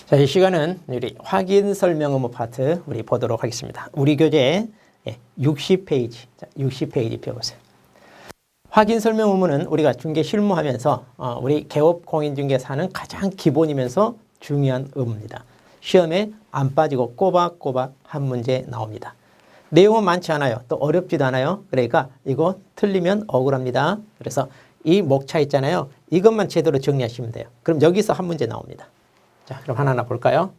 자, 이 시간은 우리 확인 설명 의무 파트 우리 보도록 하겠습니다. 우리 교재 60페이지, 60페이지 펴보세요. 확인 설명 의무는 우리가 중개 실무하면서 우리 개업 공인중개사는 가장 기본이면서 중요한 의무입니다. 시험에 안 빠지고 꼬박꼬박 한 문제 나옵니다. 내용은 많지 않아요. 또 어렵지도 않아요. 그러니까 이거 틀리면 억울합니다. 그래서 이 목차 있잖아요. 이것만 제대로 정리하시면 돼요. 그럼 여기서 한 문제 나옵니다. 자, 그럼 하나하나 볼까요?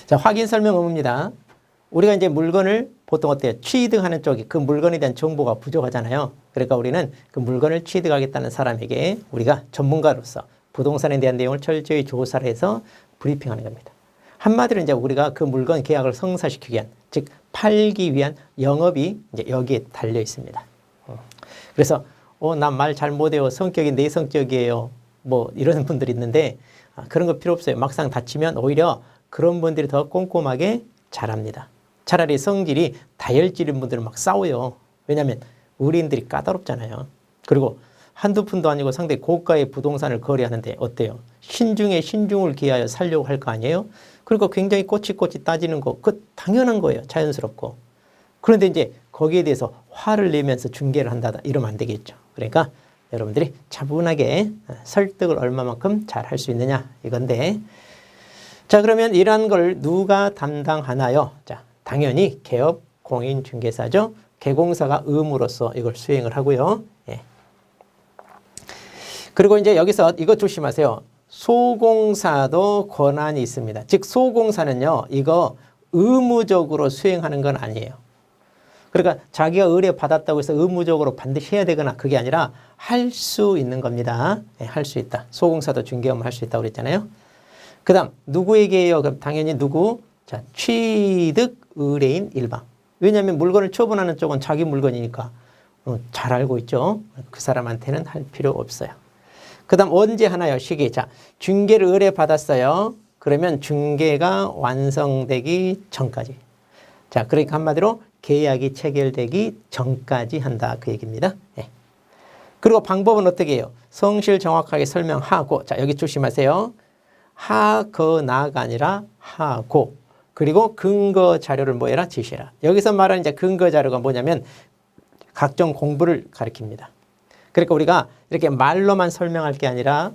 자, 확인 설명 의무입니다. 우리가 이제 물건을 보통 어때요? 취득하는 쪽이 그 물건에 대한 정보가 부족하잖아요. 그러니까 우리는 그 물건을 취득하겠다는 사람에게 우리가 전문가로서 부동산에 대한 내용을 철저히 조사를 해서 브리핑하는 겁니다. 한마디로 이제 우리가 그 물건 계약을 성사시키기 위한, 즉 팔기 위한 영업이 이제 여기에 달려 있습니다. 그래서 난 말 잘 못해요. 성격이 내성적이에요. 뭐 이런 분들이 있는데 그런 거 필요 없어요. 막상 다치면 오히려 그런 분들이 더 꼼꼼하게 잘합니다. 차라리 성질이 다혈질인 분들은 막 싸워요. 왜냐하면 의뢰인들이 까다롭잖아요. 그리고 한두 푼도 아니고 상당히 고가의 부동산을 거래하는데 어때요? 신중에 신중을 기하여 살려고 할 거 아니에요? 그러니까 굉장히 꼬치꼬치 따지는 거, 그 당연한 거예요. 자연스럽고. 그런데 이제 거기에 대해서 화를 내면서 중개를 한다 이러면 안 되겠죠. 그러니까 여러분들이 차분하게 설득을 얼마만큼 잘 할 수 있느냐 이건데, 자, 그러면 이러한 걸 누가 담당하나요? 자, 당연히 개업 공인중개사죠. 개공사가 의무로서 이걸 수행을 하고요. 예. 그리고 이제 여기서 이거 조심하세요. 소공사도 권한이 있습니다. 즉 소공사는요, 이거 의무적으로 수행하는 건 아니에요. 그러니까 자기가 의뢰 받았다고 해서 의무적으로 반드시 해야 되거나 그게 아니라 할 수 있는 겁니다. 네, 할 수 있다. 소공사도 중개업을 할 수 있다고 그랬잖아요. 그 다음 누구에게요? 그럼 당연히 누구? 자, 취득 의뢰인 일방. 왜냐하면 물건을 처분하는 쪽은 자기 물건이니까 잘 알고 있죠. 그 사람한테는 할 필요 없어요. 그 다음 언제 하나요? 시기. 자, 중개를 의뢰 받았어요. 그러면 중개가 완성되기 전까지. 자, 그러니까 한마디로 계약이 체결되기 전까지 한다 그 얘기입니다. 네. 그리고 방법은 어떻게 해요? 성실 정확하게 설명하고, 자, 여기 조심하세요. 하거나가 아니라 하고, 그리고 근거 자료를 뭐 해라? 제시해라. 여기서 말하는 이제 근거 자료가 뭐냐면 각종 공부를 가리킵니다. 그러니까 우리가 이렇게 말로만 설명할 게 아니라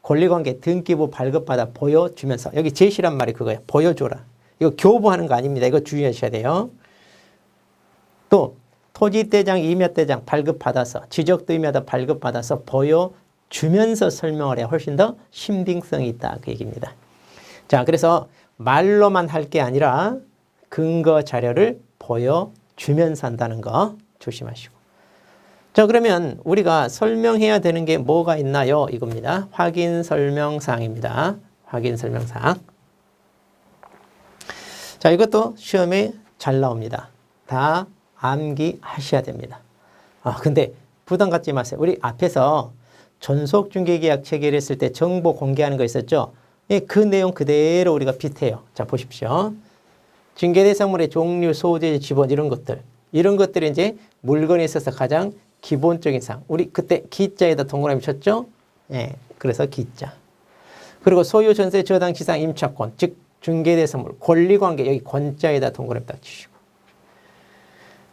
권리관계 등기부 발급받아 보여주면서, 여기 제시란 말이 그거예요. 보여줘라. 이거 교부하는 거 아닙니다. 이거 주의하셔야 돼요. 또 토지대장, 임야대장 발급받아서 지적도임야다 발급받아서 보여주면서 설명을 해야 훨씬 더 신빙성이 있다 그 얘기입니다. 자, 그래서 말로만 할 게 아니라 근거 자료를 보여주면서 한다는 거 조심하시고. 자, 그러면 우리가 설명해야 되는 게 뭐가 있나요? 이겁니다. 확인 설명사항입니다. 확인 설명사항. 자, 이것도 시험에 잘 나옵니다. 다 암기하셔야 됩니다. 근데 부담 갖지 마세요. 우리 앞에서 전속중개계약 체결했을 때 정보 공개하는 거 있었죠? 예, 그 내용 그대로 우리가 비슷해요. 자, 보십시오. 중개대상물의 종류, 소재, 지분 이런 것들이 이제 물건에 있어서 가장 기본적인 사항. 우리 그때 기자에다 동그라미 쳤죠? 예, 그래서 기자. 그리고 소유, 전세, 저당, 지상, 임차권, 즉 중개대상물, 권리관계 여기 권자에다 동그라미 딱 치시고.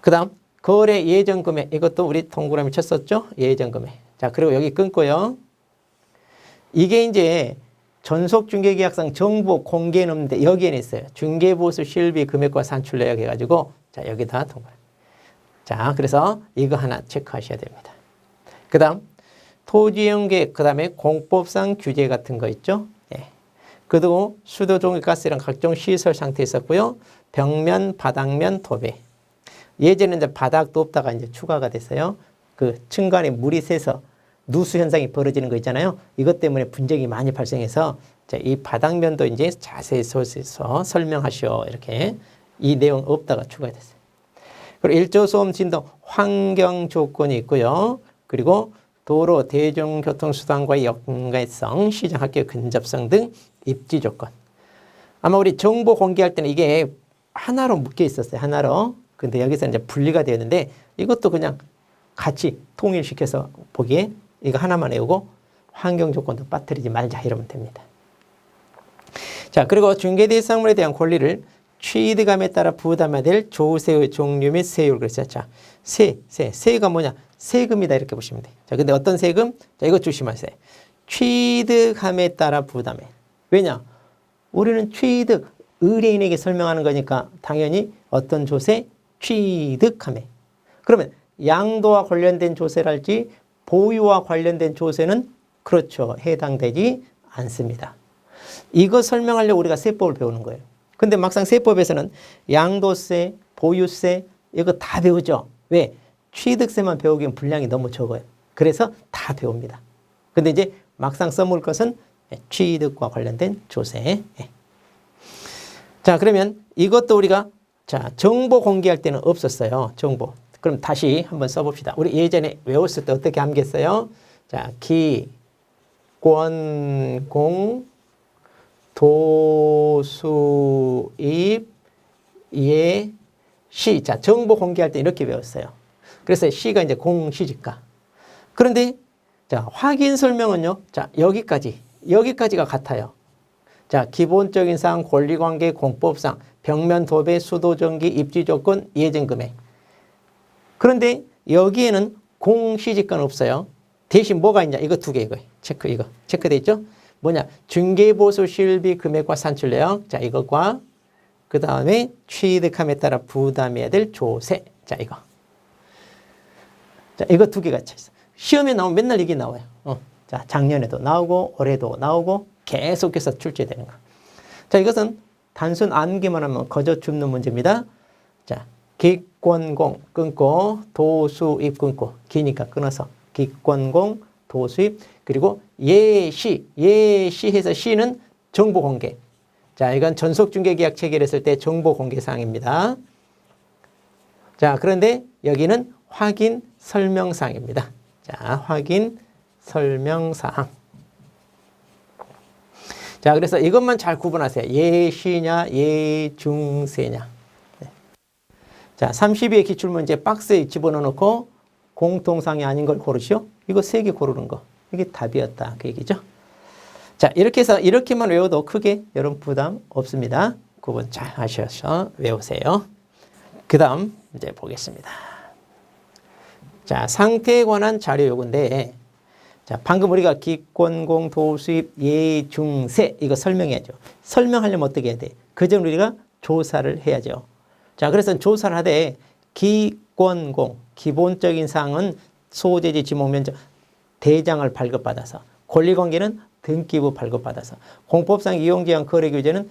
그 다음 거래 예정금액, 이것도 우리 동그라미 쳤었죠? 예정금액. 자, 그리고 여기 끊고요. 이게 이제 전속중개계약상 정보 공개는 없는데 여기에는 있어요. 중개보수 실비 금액과 산출 내역 해가지고 자, 여기다 동그라미. 자, 그래서 이거 하나 체크하셔야 됩니다. 그 다음 토지이용계획, 그 다음에 공법상 규제 같은 거 있죠? 예. 그리고 수도, 종유, 가스 이런 각종 시설 상태 있었고요. 벽면, 바닥면, 도배. 예전에 이제 바닥도 없다가 이제 추가가 됐어요. 그 층간에 물이 새서 누수 현상이 벌어지는 거 있잖아요. 이것 때문에 분쟁이 많이 발생해서 이 바닥면도 이제 자세히 써서 설명하시오. 이렇게 이 내용 없다가 추가됐어요. 그리고 일조소음, 진동, 환경 조건이 있고요. 그리고 도로, 대중교통수단과의 연계성, 시장, 학교 근접성 등 입지 조건. 아마 우리 정보 공개할 때는 이게 하나로 묶여 있었어요. 하나로. 근데 여기서 이제 분리가 되었는데 이것도 그냥 같이 통일시켜서 보기에 이거 하나만 외우고 환경 조건도 빠뜨리지 말자 이러면 됩니다. 자, 그리고 중개대상물에 대한 권리를 취득감에 따라 부담해야 될 조세의 종류 및 세율 그랬어요. 자, 세가 뭐냐? 세금이다 이렇게 보시면 돼요. 자, 근데 어떤 세금? 자, 이거 조심하세요. 취득함에 따라 부담해. 왜냐? 우리는 취득, 의뢰인에게 설명하는 거니까 당연히 어떤 조세? 취득함에. 그러면 양도와 관련된 조세랄지 보유와 관련된 조세는 그렇죠. 해당되지 않습니다. 이거 설명하려고 우리가 세법을 배우는 거예요. 근데 막상 세법에서는 양도세, 보유세 이거 다 배우죠. 왜? 취득세만 배우기엔 분량이 너무 적어요. 그래서 다 배웁니다. 근데 이제 막상 써볼 것은 취득과 관련된 조세. 자, 그러면 이것도 우리가 자, 정보 공개할 때는 없었어요. 정보. 그럼 다시 한번 써봅시다. 우리 예전에 외웠을 때 어떻게 암기했어요? 자, 기, 권, 공, 도, 수, 입, 예, 시. 자, 정보 공개할 때 이렇게 배웠어요. 그래서 시가 이제 공시지가. 그런데 자, 확인 설명은요. 자, 여기까지가 같아요. 자, 기본적인 사항, 권리관계, 공법상, 벽면, 도배, 수도, 전기, 입지 조건, 예정 금액. 그런데 여기에는 공시지가는 없어요. 대신 뭐가 있냐? 이거 두 개, 이거 체크돼 있죠? 뭐냐? 중개보수 실비 금액과 산출 내역. 자, 이것과 그 다음에 취득함에 따라 부담해야 될 조세. 자, 이거. 자, 이거 두 개가 차 있어. 시험에 나오면 맨날 이게 나와요. 자, 작년에도 나오고 올해도 나오고 계속해서 출제되는 거. 자, 이것은 단순 암기만 하면 거저 줍는 문제입니다. 자, 기권공 끊고 도수입 끊고 기니까 끊어서 기권공 도수입 그리고 예시해서 시는 정보 공개. 자, 이건 전속중개계약 체결했을 때 정보 공개 사항입니다. 자, 그런데 여기는 확인 설명 사항입니다. 자, 확인 설명 사항. 자, 그래서 이것만 잘 구분하세요. 예시냐, 예중세냐. 네. 자, 32의 기출문제 박스에 집어넣어 놓고 공통상이 아닌 걸 고르시오. 이거 3개 고르는 거. 이게 답이었다. 그 얘기죠. 자, 이렇게 해서 이렇게만 외워도 크게 여러분 부담 없습니다. 구분 잘 하셔서 외우세요. 그 다음 이제 보겠습니다. 자, 상태에 관한 자료 요구인데 자, 방금 우리가 기권공 도수입 예중세 이거 설명해야죠. 설명하려면 어떻게 해야 돼? 그전 우리가 조사를 해야죠. 자, 그래서 조사를 하되 기권공 기본적인 사항은 소재지 지목면적 대장을 발급받아서 권리관계는 등기부 발급받아서 공법상 이용제한 거래규제는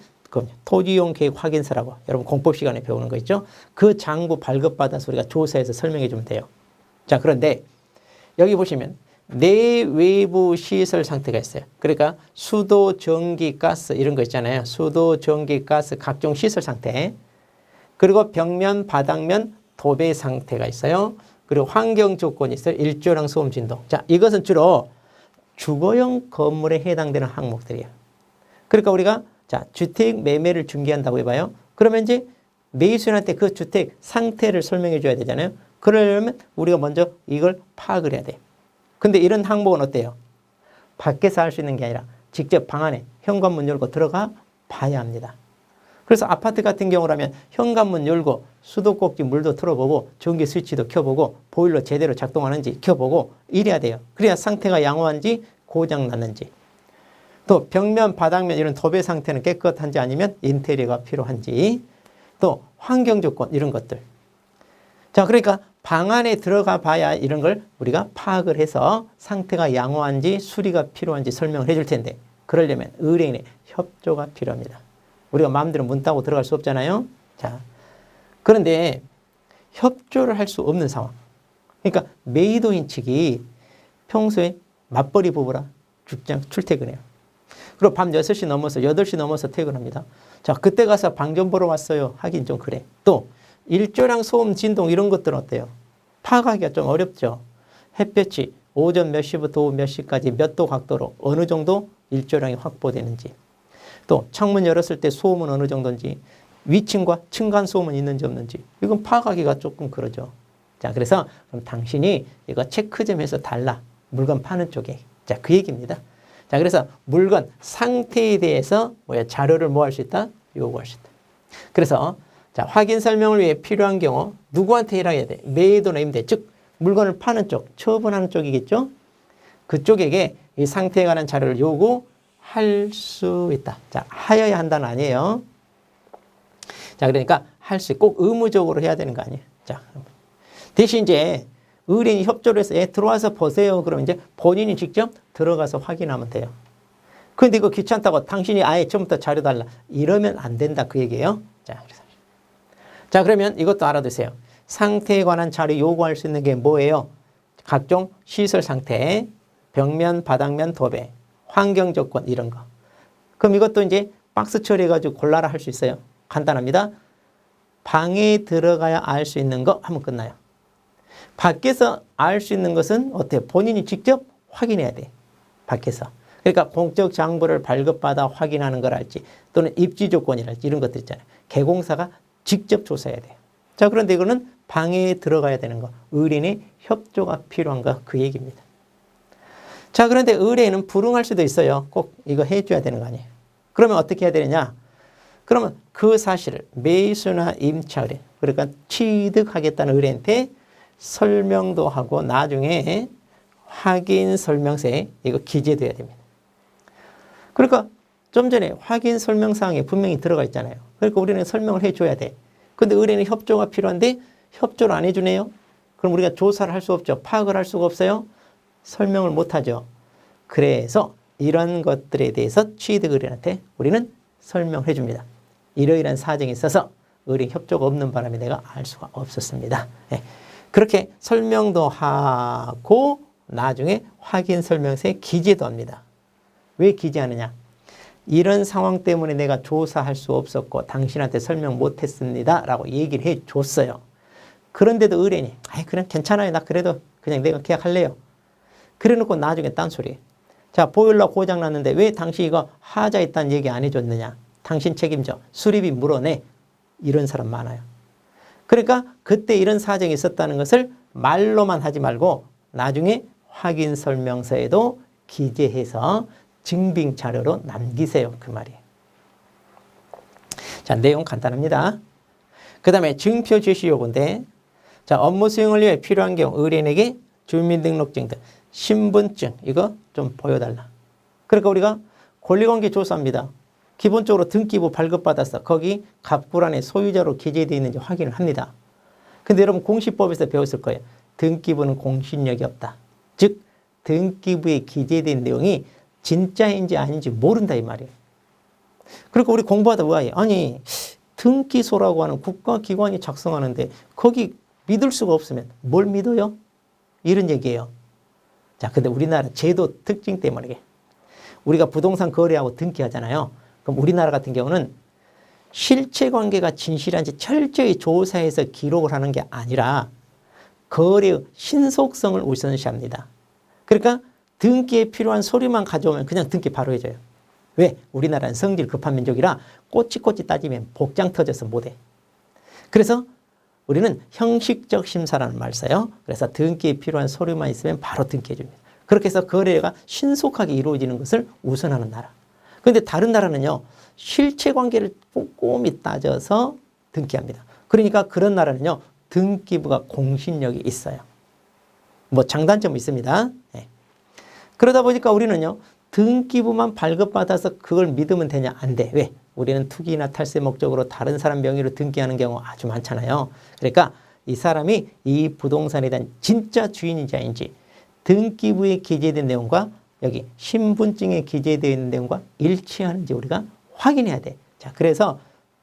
토지이용 계획 확인서라고 여러분 공법 시간에 배우는 거 있죠. 그 장부 발급받아서 우리가 조사해서 설명해 주면 돼요. 자, 그런데 여기 보시면 내외부 시설 상태가 있어요. 그러니까 수도, 전기, 가스 이런 거 있잖아요. 수도, 전기, 가스 각종 시설 상태. 그리고 벽면, 바닥면, 도배 상태가 있어요. 그리고 환경 조건이 있어요. 일조량, 소음, 진동. 자, 이것은 주로 주거용 건물에 해당되는 항목들이에요. 그러니까 우리가 자, 주택 매매를 중개한다고 해봐요. 그러면 이제 매수인한테 그 주택 상태를 설명해 줘야 되잖아요. 그러려면 우리가 먼저 이걸 파악을 해야 돼요. 근데 이런 항목은 어때요? 밖에서 할 수 있는 게 아니라 직접 방 안에 현관문 열고 들어가 봐야 합니다. 그래서 아파트 같은 경우라면 현관문 열고 수도꼭지 물도 틀어보고 전기 스위치도 켜보고 보일러 제대로 작동하는지 켜보고 이래야 돼요. 그래야 상태가 양호한지 고장 났는지 또 벽면, 바닥면 이런 도배 상태는 깨끗한지 아니면 인테리어가 필요한지 또 환경 조건 이런 것들. 자, 그러니까 방 안에 들어가 봐야 이런 걸 우리가 파악을 해서 상태가 양호한지 수리가 필요한지 설명을 해줄 텐데 그러려면 의뢰인의 협조가 필요합니다. 우리가 마음대로 문 따고 들어갈 수 없잖아요. 자, 그런데 협조를 할 수 없는 상황. 그러니까 매도인 측이 평소에 맞벌이 부부라 직장 출퇴근해요. 그리고 밤 6시 넘어서 8시 넘어서 퇴근합니다. 자, 그때 가서 방 좀 보러 왔어요. 하긴 좀 그래. 또 일조량, 소음, 진동 이런 것들은 어때요? 파악하기가 좀 어렵죠. 햇볕이 오전 몇 시부터 오후 몇 시까지 몇 도 각도로 어느 정도 일조량이 확보되는지 또 창문 열었을 때 소음은 어느 정도인지 위층과 층간 소음은 있는지 없는지 이건 파악하기가 조금 그러죠. 자, 그래서 그럼 당신이 이거 체크 좀 해서 달라. 물건 파는 쪽에. 자, 그 얘기입니다. 자, 그래서 물건 상태에 대해서 자료를 뭐 할 수 있다? 요구할 수 있다. 그래서 자, 확인 설명을 위해 필요한 경우 누구한테 일해야 돼? 매도나 임대, 즉 물건을 파는 쪽, 처분하는 쪽이겠죠? 그쪽에게 이 상태에 관한 자료를 요구할 수 있다. 자, 하여야 한다는 아니에요. 자, 그러니까 할 수 있고 꼭 의무적으로 해야 되는 거 아니에요. 자, 대신 이제 의뢰인이 협조를 해서 들어와서 보세요. 그러면 이제 본인이 직접 들어가서 확인하면 돼요. 근데 이거 귀찮다고 당신이 아예 처음부터 자료 달라 이러면 안 된다 그 얘기예요. 자, 그러면 이것도 알아두세요. 상태에 관한 자료 요구할 수 있는 게 뭐예요? 각종 시설 상태, 벽면, 바닥면, 도배, 환경 조건 이런 거. 그럼 이것도 이제 박스 처리해가지고 골라라 할 수 있어요. 간단합니다. 방에 들어가야 알 수 있는 거 하면 끝나요. 밖에서 알 수 있는 것은 어때요? 본인이 직접 확인해야 돼. 밖에서. 그러니까 공적 장부를 발급받아 확인하는 거랄지 또는 입지 조건이랄지 이런 것들 있잖아요. 개공사가 직접 조사해야 돼요. 자, 그런데 이거는 방에 들어가야 되는 거. 의뢰인의 협조가 필요한 거 그 얘기입니다. 자, 그런데 의뢰인은 불응할 수도 있어요. 꼭 이거 해줘야 되는 거 아니에요. 그러면 어떻게 해야 되느냐? 그러면 그 사실을 매수나 임차 의뢰, 그러니까 취득하겠다는 의뢰인한테 설명도 하고 나중에 확인 설명서에 이거 기재돼야 됩니다. 그러니까 좀 전에 확인 설명사항에 분명히 들어가 있잖아요. 그러니까 우리는 설명을 해줘야 돼. 근데 의뢰인의 협조가 필요한데 협조를 안 해주네요. 그럼 우리가 조사를 할 수 없죠. 파악을 할 수가 없어요. 설명을 못하죠. 그래서 이런 것들에 대해서 취득 의뢰인한테 우리는 설명해 줍니다. 이러이러한 사정이 있어서 의뢰인 협조가 없는 바람에 내가 알 수가 없었습니다. 네. 그렇게 설명도 하고 나중에 확인 설명서에 기재도 합니다. 왜 기재하느냐? 이런 상황 때문에 내가 조사할 수 없었고 당신한테 설명 못했습니다 라고 얘기를 해줬어요. 그런데도 의뢰인이 그냥 괜찮아요. 나 그래도 그냥 내가 계약할래요. 그래놓고 나중에 딴소리. 자, 보일러 고장 났는데 왜 당신 이거 하자 있다는 얘기 안 해줬느냐? 당신 책임져. 수리비 물어내. 이런 사람 많아요. 그러니까 그때 이런 사정이 있었다는 것을 말로만 하지 말고 나중에 확인 설명서에도 기재해서 증빙 자료로 남기세요. 그 말이에요. 자, 내용 간단합니다. 그 다음에 증표 제시 요구인데, 자, 업무 수행을 위해 필요한 경우 의뢰인에게 주민등록증 등 신분증 이거 좀 보여달라. 그러니까 우리가 권리관계 조사합니다. 기본적으로 등기부 발급받아서 거기 갑구란에 소유자로 기재되어 있는지 확인을 합니다. 근데 여러분 공시법에서 배웠을 거예요. 등기부는 공신력이 없다. 즉 등기부에 기재된 내용이 진짜인지 아닌지 모른다 이 말이에요. 그러니까 우리 공부하다 뭐야? 아니 등기소라고 하는 국가기관이 작성하는데 거기 믿을 수가 없으면 뭘 믿어요? 이런 얘기예요. 자, 근데 우리나라 제도 특징 때문에 우리가 부동산 거래하고 등기하잖아요. 그럼 우리나라 같은 경우는 실체관계가 진실한지 철저히 조사해서 기록을 하는 게 아니라 거래의 신속성을 우선시합니다. 그러니까 등기에 필요한 서류만 가져오면 그냥 등기 바로 해줘요. 왜? 우리나라는 성질 급한 민족이라 꼬치꼬치 따지면 복장 터져서 못해. 그래서 우리는 형식적 심사라는 말 써요. 그래서 등기에 필요한 서류만 있으면 바로 등기해 줍니다. 그렇게 해서 거래가 신속하게 이루어지는 것을 우선하는 나라. 그런데 다른 나라는요. 실체관계를 꼼꼼히 따져서 등기합니다. 그러니까 그런 나라는요. 등기부가 공신력이 있어요. 뭐 장단점이 있습니다. 네. 그러다 보니까 우리는요. 등기부만 발급받아서 그걸 믿으면 되냐? 안 돼. 왜? 우리는 투기나 탈세 목적으로 다른 사람 명의로 등기하는 경우 아주 많잖아요. 그러니까 이 사람이 이 부동산에 대한 진짜 주인인지 아닌지 등기부에 기재된 내용과 여기 신분증에 기재되어 있는 내용과 일치하는지 우리가 확인해야 돼. 자, 그래서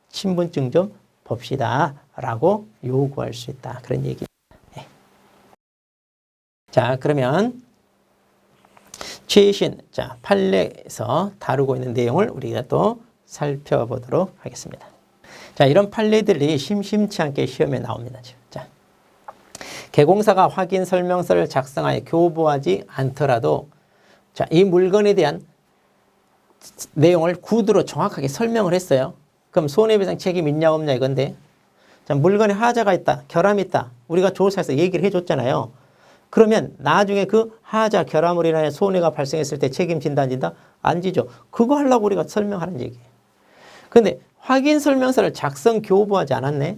신분증 좀 봅시다 라고 요구할 수 있다. 그런 얘기입니다. 네. 자, 그러면 최신 판례에서 다루고 있는 내용을 우리가 또 살펴보도록 하겠습니다. 자, 이런 판례들이 심심치 않게 시험에 나옵니다. 자, 개공사가 확인 설명서를 작성하여 교부하지 않더라도 자, 이 물건에 대한 내용을 구두로 정확하게 설명을 했어요. 그럼 손해배상 책임 있냐 없냐 이건데 자, 물건에 하자가 있다, 결함이 있다. 우리가 조사해서 얘기를 해줬잖아요. 그러면 나중에 그 하자 결함으로 인하여 손해가 발생했을 때 책임진다 안 진다? 안 지죠. 그거 하려고 우리가 설명하는 얘기예요. 근데 확인 설명서를 작성 교부하지 않았네.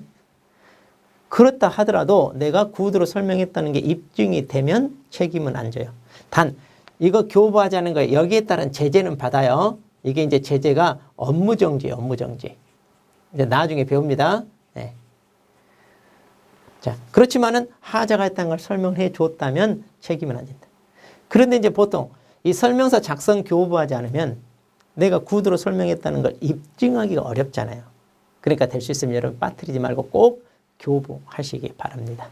그렇다 하더라도 내가 구두로 설명했다는 게 입증이 되면 책임은 안 져요. 단 이거 교부하지 않은 거에 여기에 따른 제재는 받아요. 이게 이제 제재가 업무정지예요. 업무정지. 이제 나중에 배웁니다. 네. 자, 그렇지만은 하자가 했다는 걸 설명해 줬다면 책임은 안 진다. 그런데 이제 보통 이 설명서 작성 교부하지 않으면 내가 구두로 설명했다는 걸 입증하기가 어렵잖아요. 그러니까 될 수 있으면 여러분 빠뜨리지 말고 꼭 교부하시기 바랍니다.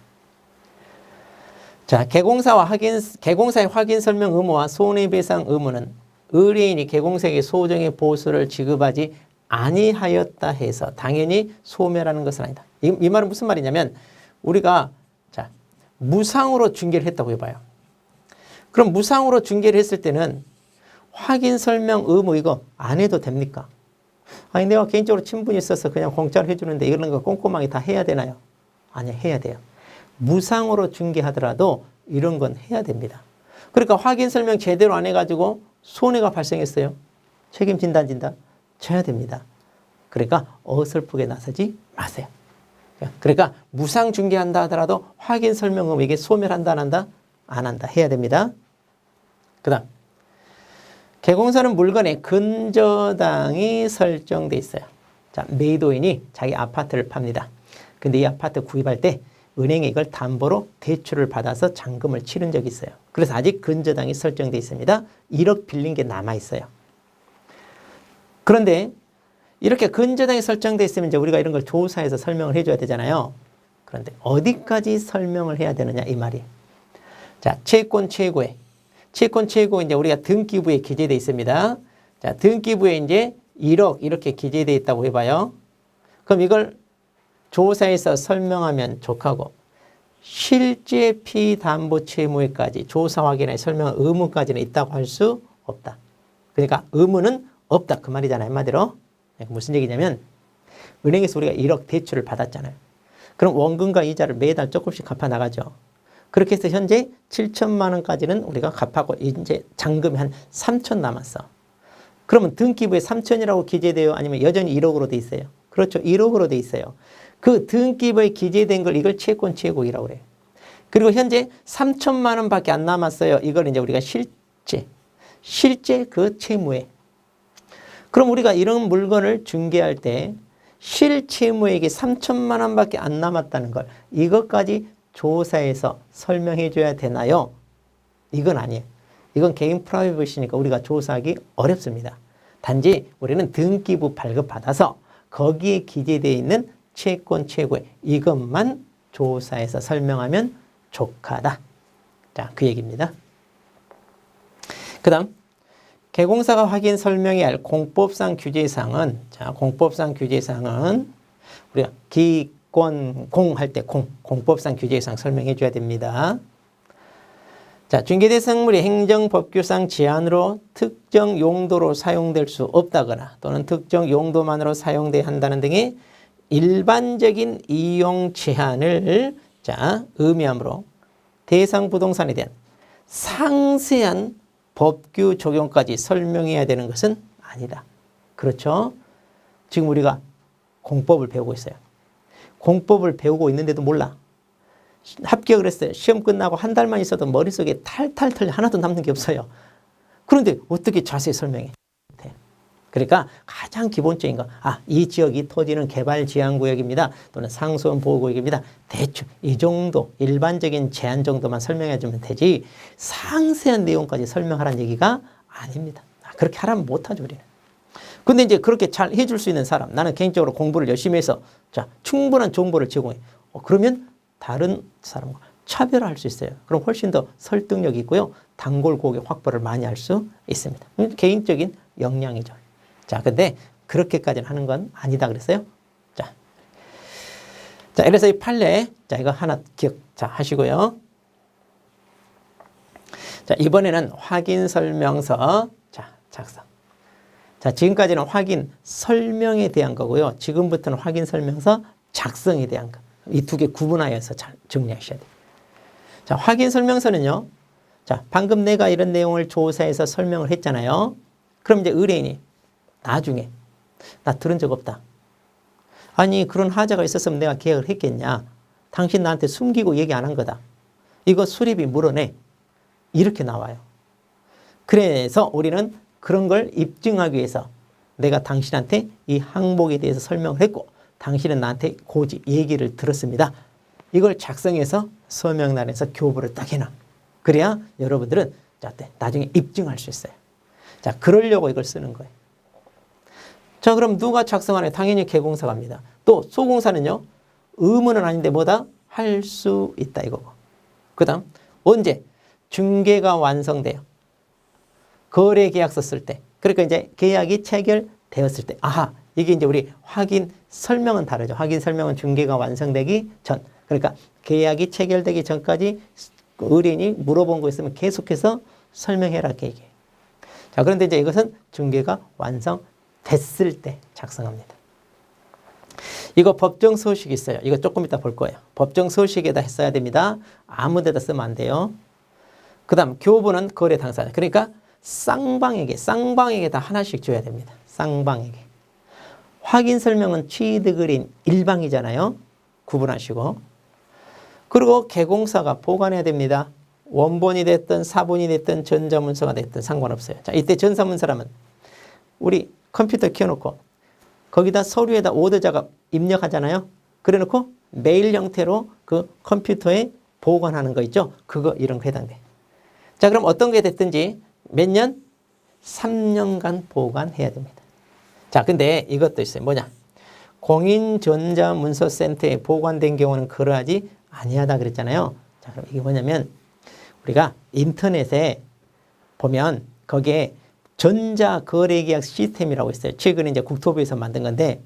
자, 개공사의 확인 설명 의무와 손해배상 의무는 의뢰인이 개공사에게 소정의 보수를 지급하지 아니하였다 해서 당연히 소멸하는 것은 아니다. 이 말은 무슨 말이냐면 우리가 자, 무상으로 중개를 했다고 해봐요. 그럼 무상으로 중개를 했을 때는 확인 설명 의무 이거 안 해도 됩니까? 아니 내가 개인적으로 친분이 있어서 그냥 공짜로 해주는데 이런 거 꼼꼼하게 다 해야 되나요? 아니요, 해야 돼요. 무상으로 중개하더라도 이런 건 해야 됩니다. 그러니까 확인 설명 제대로 안 해가지고 손해가 발생했어요. 책임진다 안 진다? 져야 됩니다. 그러니까 어설프게 나서지 마세요. 그러니까 무상 중개한다 하더라도 확인 설명 의무 이게 소멸한다 안 한다? 안 한다. 해야 됩니다. 그 다음 개공사는 물건에 근저당이 설정돼 있어요. 자, 매도인이 자기 아파트를 팝니다. 근데 이 아파트 구입할 때 은행에 이걸 담보로 대출을 받아서 잔금을 치른 적이 있어요. 그래서 아직 근저당이 설정돼 있습니다. 1억 빌린 게 남아 있어요. 그런데 이렇게 근저당이 설정돼 있으면 이제 우리가 이런 걸 조사해서 설명을 해줘야 되잖아요. 그런데 어디까지 설명을 해야 되느냐 이 말이. 자, 채권 최고에 이제 우리가 등기부에 기재되어 있습니다. 자, 등기부에 이제 1억 이렇게 기재되어 있다고 해봐요. 그럼 이걸 조사해서 설명하면 족하고 실제 피담보 채무에까지 조사 확인에 설명 의무까지는 있다고 할 수 없다. 그러니까 의무는 없다 그 말이잖아요. 한마디로. 무슨 얘기냐면 은행에서 우리가 1억 대출을 받았잖아요. 그럼 원금과 이자를 매달 조금씩 갚아 나가죠. 그렇게 해서 현재 7천만 원까지는 우리가 갚하고 이제 잔금이 한 3천 남았어. 그러면 등기부에 3천이라고 기재돼요? 아니면 여전히 1억으로 돼 있어요? 그렇죠. 1억으로 돼 있어요. 그 등기부에 기재된 걸 이걸 채권 최고이라고 그래요. 그리고 현재 3천만 원밖에 안 남았어요. 이걸 이제 우리가 실제 그 채무에. 그럼 우리가 이런 물건을 중개할 때 실채무액이 3천만 원밖에 안 남았다는 걸 이것까지 조사해서 설명해 줘야 되나요? 이건 아니에요. 이건 개인 프라이버시니까 우리가 조사하기 어렵습니다. 단지 우리는 등기부 발급받아서 거기에 기재되어 있는 채권 최고액 이것만 조사해서 설명하면 족하다. 자, 그 얘기입니다. 그 다음 개공사가 확인 설명해야 할 공법상 규제사항은 자, 공법상 규제사항은 우리가 공할 때 공법상 규제사항 설명해 줘야 됩니다. 자, 중개대상물이 행정법규상 제한으로 특정 용도로 사용될 수 없다거나 또는 특정 용도만으로 사용돼야 한다는 등의 일반적인 이용 제한을 자, 의미하므로 대상 부동산에 대한 상세한 법규 적용까지 설명해야 되는 것은 아니다. 그렇죠? 지금 우리가 공법을 배우고 있어요. 공법을 배우고 있는데도 몰라. 합격을 했어요. 시험 끝나고 한 달만 있어도 머릿속에 탈탈 하나도 남는 게 없어요. 그런데 어떻게 자세히 설명해? 그러니까 가장 기본적인 거, 이 지역이 토지는 개발지향구역입니다. 또는 상수원보호구역입니다. 대충 이 정도 일반적인 제한 정도만 설명해 주면 되지 상세한 내용까지 설명하라는 얘기가 아닙니다. 그렇게 하라면 못하죠 우리는. 근데 이제 그렇게 잘 해줄 수 있는 사람, 나는 개인적으로 공부를 열심히 해서 자 충분한 정보를 제공해. 그러면 다른 사람과 차별화할 수 있어요. 그럼 훨씬 더 설득력이 있고요. 단골 고객 확보를 많이 할 수 있습니다. 개인적인 역량이죠. 자, 근데 그렇게까지는 하는 건 아니다 그랬어요. 자, 그래서 이 판례, 자, 이거 하나 하시고요. 자, 이번에는 확인 설명서, 자, 작성. 자, 지금까지는 확인 설명에 대한 거고요. 지금부터는 확인 설명서 작성에 대한 거. 이 두 개 구분하여서 잘 정리하셔야 돼요. 자, 확인 설명서는요. 자, 방금 내가 이런 내용을 조사해서 설명을 했잖아요. 그럼 이제 의뢰인이 나중에 나 들은 적 없다. 아니, 그런 하자가 있었으면 내가 계약을 했겠냐. 당신 나한테 숨기고 얘기 안 한 거다. 이거 수리비 물어내. 이렇게 나와요. 그래서 우리는 그런 걸 입증하기 위해서 내가 당신한테 이 항목에 대해서 설명을 했고 당신은 나한테 고지 얘기를 들었습니다. 이걸 작성해서 서명란에서 교부를 딱 해놔. 그래야 여러분들은 나중에 입증할 수 있어요. 자, 그러려고 이걸 쓰는 거예요. 자, 그럼 누가 작성하냐? 당연히 개공사가 합니다. 또 소공사는요. 의무는 아닌데 뭐다? 할 수 있다 이거고. 그 다음 언제? 중개가 완성돼요. 거래계약서 쓸 때. 그러니까 이제 계약이 체결되었을 때. 아하, 이게 이제 우리 확인 설명은 다르죠. 확인 설명은 중개가 완성되기 전. 그러니까 계약이 체결되기 전까지 의뢰인이 물어본 거 있으면 계속해서 설명해라 이렇게 얘기해요. 자, 그런데 이제 이것은 중개가 완성됐을 때 작성합니다. 이거 법정 서식이 있어요. 이거 조금 이따 볼 거예요. 법정 서식에다 써야 됩니다. 아무 데다 쓰면 안 돼요. 그 다음 교부는 거래 당사자. 그러니까 쌍방에게 다 하나씩 줘야 됩니다. 쌍방에게. 확인 설명은 취득의뢰인 일방이잖아요. 구분하시고. 그리고 개공사가 보관해야 됩니다. 원본이 됐든 사본이 됐든 전자문서가 됐든 상관없어요. 자, 이때 전사문서라면 우리 컴퓨터 켜놓고 거기다 서류에다 오더 작업 입력하잖아요. 그래 놓고 메일 형태로 그 컴퓨터에 보관하는 거 있죠. 그거 이런 거 해당돼. 자, 그럼 어떤 게 됐든지 몇 년? 3년간 보관해야 됩니다. 자, 근데 이것도 있어요. 뭐냐? 공인전자문서센터에 보관된 경우는 그러하지 아니하다 그랬잖아요. 자, 그럼 이게 뭐냐면 우리가 인터넷에 보면 거기에 전자거래계약 시스템이라고 있어요. 최근에 이제 국토부에서 만든 건데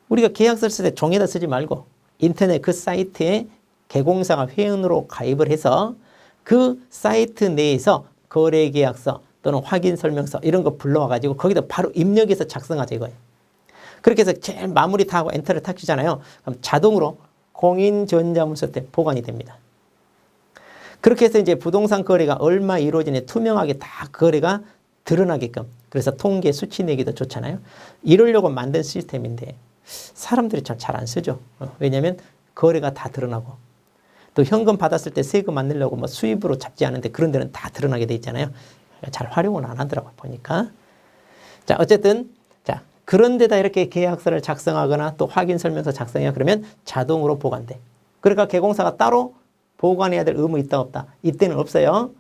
우리가 계약서를 쓸 때 종이에다 쓰지 말고 인터넷 그 사이트에 개공사가 회원으로 가입을 해서 그 사이트 내에서 거래계약서 또는 확인설명서 이런 거 불러와가지고 거기다 바로 입력해서 작성하자 이거예요. 그렇게 해서 제일 마무리 다 하고 엔터를 탁 치잖아요. 그럼 자동으로 공인전자문서 때 보관이 됩니다. 그렇게 해서 이제 부동산 거래가 얼마 이루어지냐 투명하게 다 거래가 드러나게끔 그래서 통계 수치 내기도 좋잖아요. 이러려고 만든 시스템인데 사람들이 잘 안 쓰죠. 왜냐하면 거래가 다 드러나고 또 현금 받았을 때 세금 안 내려고 뭐 수입으로 잡지 않은데 그런 데는 다 드러나게 돼 있잖아요. 잘 활용은 안 하더라고요. 보니까. 자, 어쨌든 자 그런 데다 이렇게 계약서를 작성하거나 또 확인 설명서 작성해야 그러면 자동으로 보관돼. 그러니까 개공사가 따로 보관해야 될 의무 있다 없다. 이때는 없어요.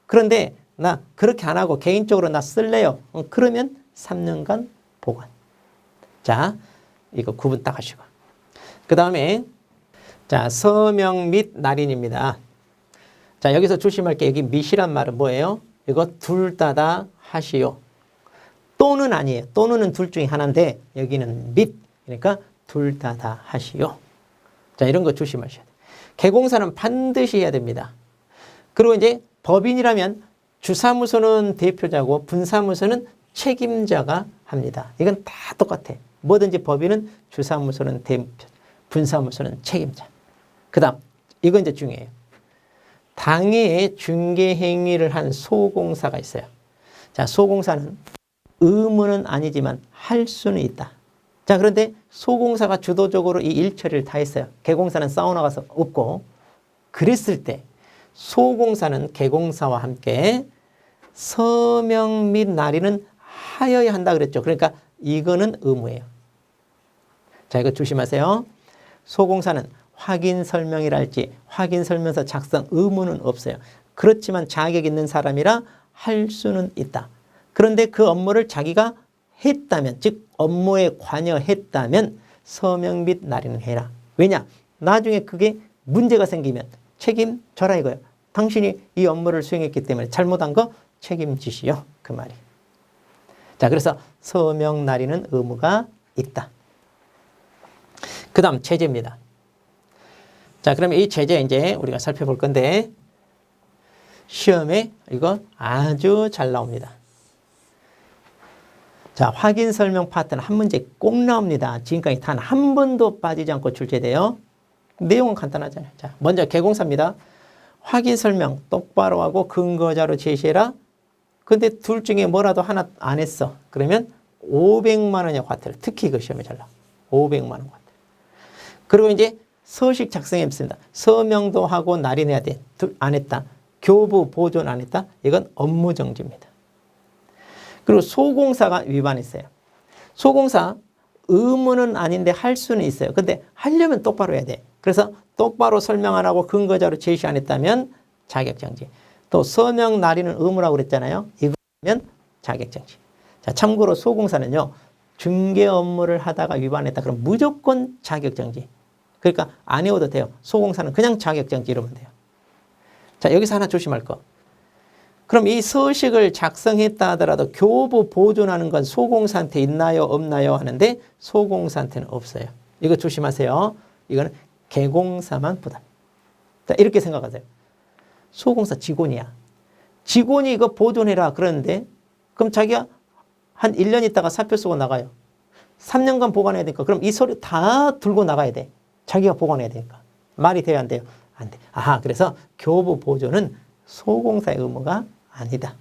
그런데 나 그렇게 안 하고 개인적으로 나 쓸래요. 그러면 3년간 보관. 자, 이거 구분 딱 하시고. 그 다음에 자, 서명 및 날인입니다. 자, 여기서 조심할 게 여기 밋이란 말은 뭐예요? 이거 둘 다 하시오. 또는 아니에요. 또는은 둘 중에 하나인데 여기는 및. 그러니까 둘 다 하시오. 자, 이런 거 조심하셔야 돼요. 개공사는 반드시 해야 됩니다. 그리고 이제 법인이라면 주사무소는 대표자고 분사무소는 책임자가 합니다. 이건 다 똑같아. 뭐든지 법인은 주사무소는 대표, 분사무소는 책임자. 그 다음 이건 이제 중요해요. 당해에 중개 행위를 한 소공사가 있어요. 자, 소공사는 의무는 아니지만 할 수는 있다. 자, 그런데 소공사가 주도적으로 이 일처리를 다 했어요. 개공사는 사우나가서 없고 그랬을 때 소공사는 개공사와 함께 서명 및 날인은 하여야 한다 그랬죠. 그러니까 이거는 의무예요. 자, 이거 조심하세요. 소공사는 확인 설명이랄지 확인 설명서 작성 의무는 없어요. 그렇지만 자격 있는 사람이라 할 수는 있다. 그런데 그 업무를 자기가 했다면 즉 업무에 관여했다면 서명 및 날인을 해라. 왜냐? 나중에 그게 문제가 생기면 책임져라 이거예요. 당신이 이 업무를 수행했기 때문에 잘못한 거 책임지시오. 그 말이. 자, 그래서 서명 날인은 의무가 있다. 그 다음 제재입니다. 자, 그러면 이 제재 이제 우리가 살펴볼 건데 시험에 이거 아주 잘 나옵니다. 자, 확인 설명 파트는 한 문제 꼭 나옵니다. 지금까지 단 한 번도 빠지지 않고 출제돼요. 내용은 간단하잖아요. 자, 먼저 개공사입니다. 확인 설명 똑바로 하고 근거 자료 제시해라. 근데 둘 중에 뭐라도 하나 안 했어. 그러면 500만 원의 과태료. 특히 그 시험에 잘 나와. 500만 원 과태료. 그리고 이제 서식 작성했습니다. 서명도 하고 날인해야 돼. 안 했다. 교부 보존 안 했다. 이건 업무 정지입니다. 그리고 소공사가 위반했어요. 소공사 의무는 아닌데 할 수는 있어요. 근데 하려면 똑바로 해야 돼. 그래서 똑바로 설명 안 하고 근거자료 제시 안 했다면 자격정지. 또 서명 날인은 의무라고 그랬잖아요. 이거면 자격정지. 자, 참고로 소공사는요. 중개 업무를 하다가 위반했다. 그럼 무조건 자격정지. 그러니까 안 외워도 돼요. 소공사는 그냥 자격정지 이러면 돼요. 자, 여기서 하나 조심할 거. 그럼 이 서식을 작성했다 하더라도 교부 보존하는 건 소공사한테 있나요? 없나요? 하는데 소공사한테는 없어요. 이거 조심하세요. 이거는 개공사만 부담. 자, 이렇게 생각하세요. 소공사 직원이야. 직원이 이거 보존해라 그러는데 그럼 자기가 한 1년 있다가 사표 쓰고 나가요. 3년간 보관해야 되니까 그럼 이 서류 다 들고 나가야 돼. 자기가 보관해야 되니까. 말이 돼요? 안 돼요? 안 돼. 아하, 그래서 교부 보존은 소공사의 의무가 아니다.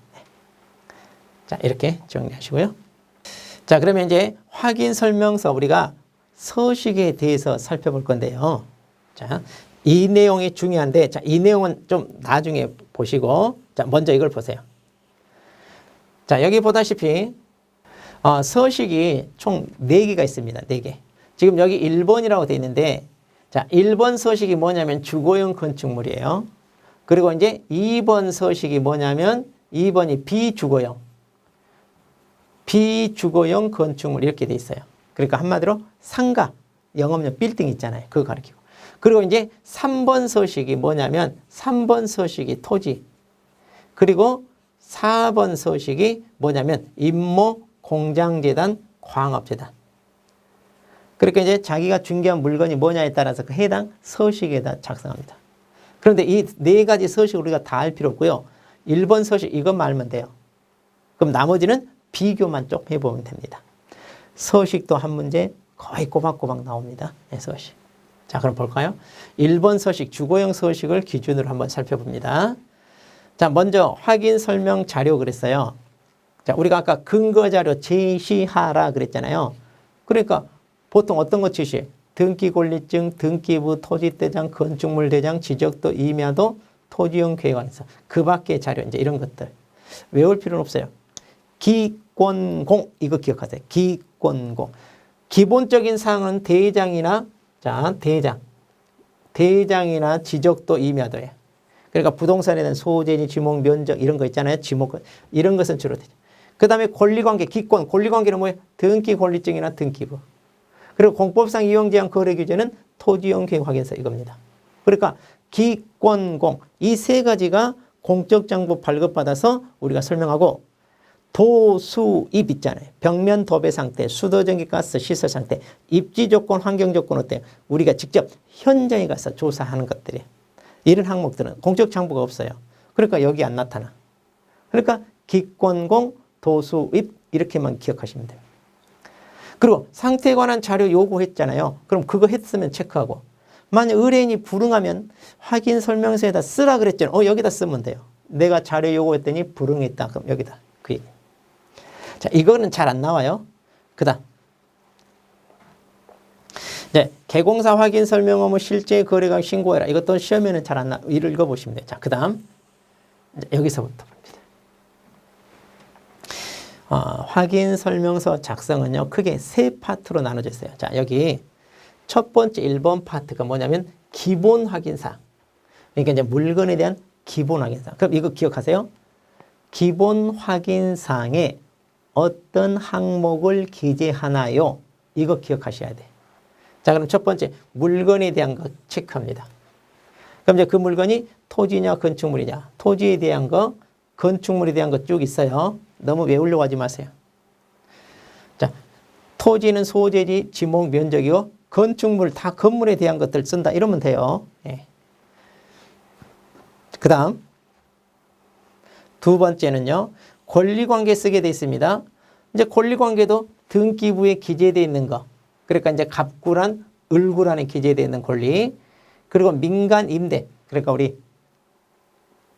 자, 이렇게 정리하시고요. 자, 그러면 이제 확인 설명서 우리가 서식에 대해서 살펴볼 건데요. 자, 이 내용이 중요한데, 자, 이 내용은 좀 나중에 보시고, 자, 먼저 이걸 보세요. 자, 여기 보다시피, 서식이 총 4개가 있습니다. 4개. 지금 여기 1번이라고 되어 있는데, 자, 1번 서식이 뭐냐면 주거용 건축물이에요. 그리고 이제 2번 서식이 뭐냐면 2번이 비주거용 건축물 이렇게 돼 있어요. 그러니까 한마디로 상가, 영업용 빌딩 있잖아요. 그거 가리키고. 그리고 이제 3번 서식이 뭐냐면 3번 서식이 토지. 그리고 4번 서식이 뭐냐면 임모, 공장재단, 광업재단. 그러니까 이제 자기가 중개한 물건이 뭐냐에 따라서 그 해당 서식에다 작성합니다. 그런데 이 4가지 서식을 우리가 다 알 필요 없고요. 1번 서식 이것만 알면 돼요. 그럼 나머지는 비교만 좀 해보면 됩니다. 서식도 한 문제 거의 꼬박꼬박 나옵니다. 네, 서식. 자, 그럼 볼까요? 1번 서식, 주거용 서식을 기준으로 한번 살펴봅니다. 자, 먼저 확인 설명 자료 그랬어요. 자, 우리가 아까 근거 자료 제시하라 그랬잖아요. 그러니까 보통 어떤 거 제시해? 등기권리증, 등기부, 토지대장, 건축물대장, 지적도, 임야도, 토지용 계획안서. 그 밖의 자료, 이제 이런 것들. 외울 필요는 없어요. 기권공, 이거 기억하세요. 기권공. 기본적인 사항은 대장이나, 자, 대장이나 지적도, 임야도예요. 그러니까 부동산에 대한 소재니, 지목, 면적, 이런 거 있잖아요. 지목, 이런 것은 주로 되죠. 그 다음에 권리관계, 기권, 권리관계는 뭐예요? 등기권리증이나 등기부. 그리고 공법상 이용제한 거래 규제는 토지용 계획 확인서 이겁니다. 그러니까 기권공 이 3가지가 공적 정보 발급받아서 우리가 설명하고 도수입 있잖아요. 벽면 도배 상태, 수도 전기 가스 시설 상태, 입지 조건, 환경 조건 어때요? 우리가 직접 현장에 가서 조사하는 것들이에요. 이런 항목들은 공적 정보가 없어요. 그러니까 여기 안 나타나. 그러니까 기권공, 도수입 이렇게만 기억하시면 돼요. 그리고 상태에 관한 자료 요구했잖아요. 그럼 그거 했으면 체크하고. 만약 의뢰인이 불응하면 확인 설명서에다 쓰라 그랬잖아요. 여기다 쓰면 돼요. 내가 자료 요구했더니 불응했다. 그럼 여기다. 그 얘기. 자, 이거는 잘 안 나와요. 그 다음. 네, 개공사 확인 설명 업무 실제 거래가 신고해라. 이것도 시험에는 잘 안 나와. 이를 읽어보시면 돼요. 자, 그 다음. 여기서부터. 확인 설명서 작성은요, 크게 3파트로 나눠져 있어요. 자, 여기 첫 번째 1번 파트가 뭐냐면 기본 확인사항. 그러니까 이제 물건에 대한 기본 확인사항. 그럼 이거 기억하세요? 기본 확인사항에 어떤 항목을 기재하나요? 이거 기억하셔야 돼. 자, 그럼 첫 번째 물건에 대한 거 체크합니다. 그럼 이제 그 물건이 토지냐 건축물이냐. 토지에 대한 거, 건축물에 대한 거 쭉 있어요. 너무 외우려고 하지 마세요. 자, 토지는 소재지, 지목, 면적이고 건축물 다 건물에 대한 것들 쓴다 이러면 돼요. 예. 그 다음 두 번째는요. 권리관계 쓰게 돼 있습니다. 이제 권리관계도 등기부에 기재되어 있는 거. 그러니까 이제 갑구란, 을구란에 기재되어 있는 권리. 그리고 민간 임대. 그러니까 우리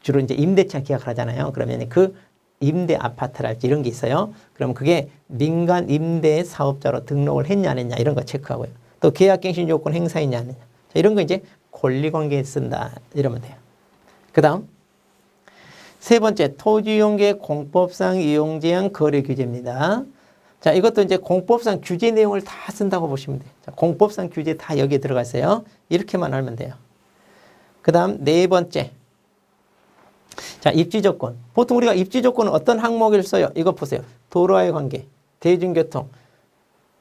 주로 이제 임대차 계약을 하잖아요. 그러면 그 임대 아파트랄지 이런 게 있어요. 그러면 그게 민간 임대 사업자로 등록을 했냐 안 했냐 이런 거 체크하고요. 또 계약갱신 요건 행사했냐 안 했냐. 자, 이런 거 이제 권리관계에 쓴다 이러면 돼요. 그 다음 세 번째 토지이용계 공법상 이용제한 거래 규제입니다. 자, 이것도 이제 공법상 규제 내용을 다 쓴다고 보시면 돼요. 자, 공법상 규제 다 여기에 들어가 있어요. 이렇게만 알면 돼요. 그 다음 네 번째. 자, 입지 조건. 보통 우리가 입지 조건은 어떤 항목을 써요? 이거 보세요. 도로와의 관계, 대중교통.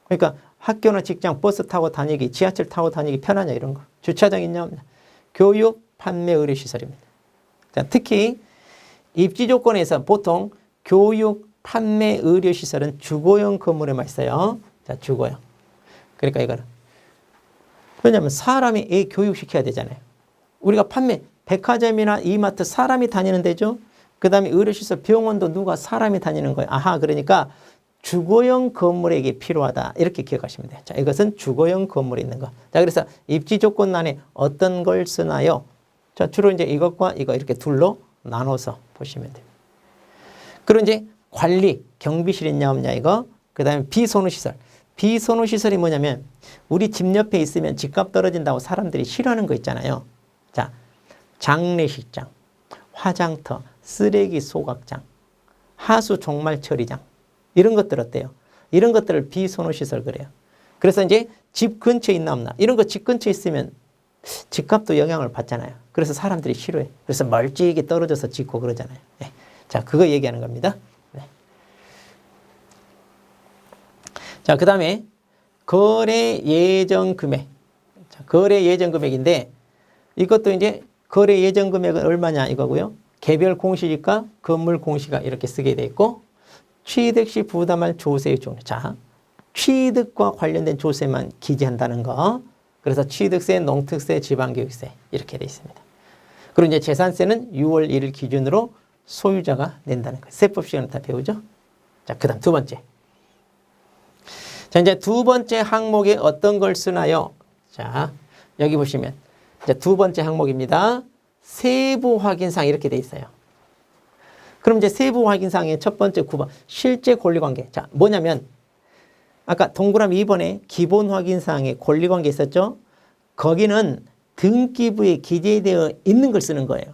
그러니까 학교나 직장, 버스 타고 다니기, 지하철 타고 다니기 편하냐 이런 거. 주차장 있냐 없냐. 교육, 판매, 의료시설입니다. 자, 특히 입지 조건에서 보통 교육, 판매, 의료시설은 주거용 건물에만 있어요. 자, 주거용. 그러니까 이거는. 왜냐하면 사람이 애 교육시켜야 되잖아요. 우리가 판매, 백화점이나 이마트 사람이 다니는 데죠. 그 다음에 의료시설, 병원도 누가 사람이 다니는 거예요. 아하, 그러니까 주거용 건물에게 필요하다. 이렇게 기억하시면 돼요. 자, 이것은 주거용 건물에 있는 거. 자, 그래서 입지 조건란에 어떤 걸 쓰나요? 자, 주로 이제 이것과 이거 이렇게 둘로 나눠서 보시면 돼요. 그리고 이제 관리, 경비실 있냐 없냐 이거. 그 다음에 비선호시설. 비선호시설이 뭐냐면 우리 집 옆에 있으면 집값 떨어진다고 사람들이 싫어하는 거 있잖아요. 자, 장례식장, 화장터, 쓰레기 소각장, 하수 종말 처리장 이런 것들 어때요? 이런 것들을 비선호시설 그래요. 그래서 이제 집 근처에 있나 없나 이런 거 집 근처에 있으면 집값도 영향을 받잖아요. 그래서 사람들이 싫어해. 그래서 멀찍이 떨어져서 짓고 그러잖아요. 네. 자, 그거 얘기하는 겁니다. 네. 자, 그 다음에 거래 예정 금액. 자, 거래 예정 금액인데 이것도 이제 거래 예정 금액은 얼마냐 이거고요. 개별 공시지가, 건물 공시가 이렇게 쓰게 돼 있고 취득 시 부담할 조세의 종류. 자, 취득과 관련된 조세만 기재한다는 거. 그래서 취득세, 농특세, 지방교육세 이렇게 돼 있습니다. 그리고 이제 재산세는 6월 1일 기준으로 소유자가 낸다는 거예요. 세법 시간에 다 배우죠. 자, 그 다음 두 번째. 자, 이제 두 번째 항목에 어떤 걸 쓰나요? 자, 여기 보시면 이제 두 번째 항목입니다. 세부 확인사항 이렇게 돼 있어요. 그럼 이제 세부 확인사항의 첫 번째 9번 실제 권리관계. 자, 뭐냐면 아까 동그라미 2번에 기본 확인사항에 권리관계 있었죠? 거기는 등기부에 기재되어 있는 걸 쓰는 거예요.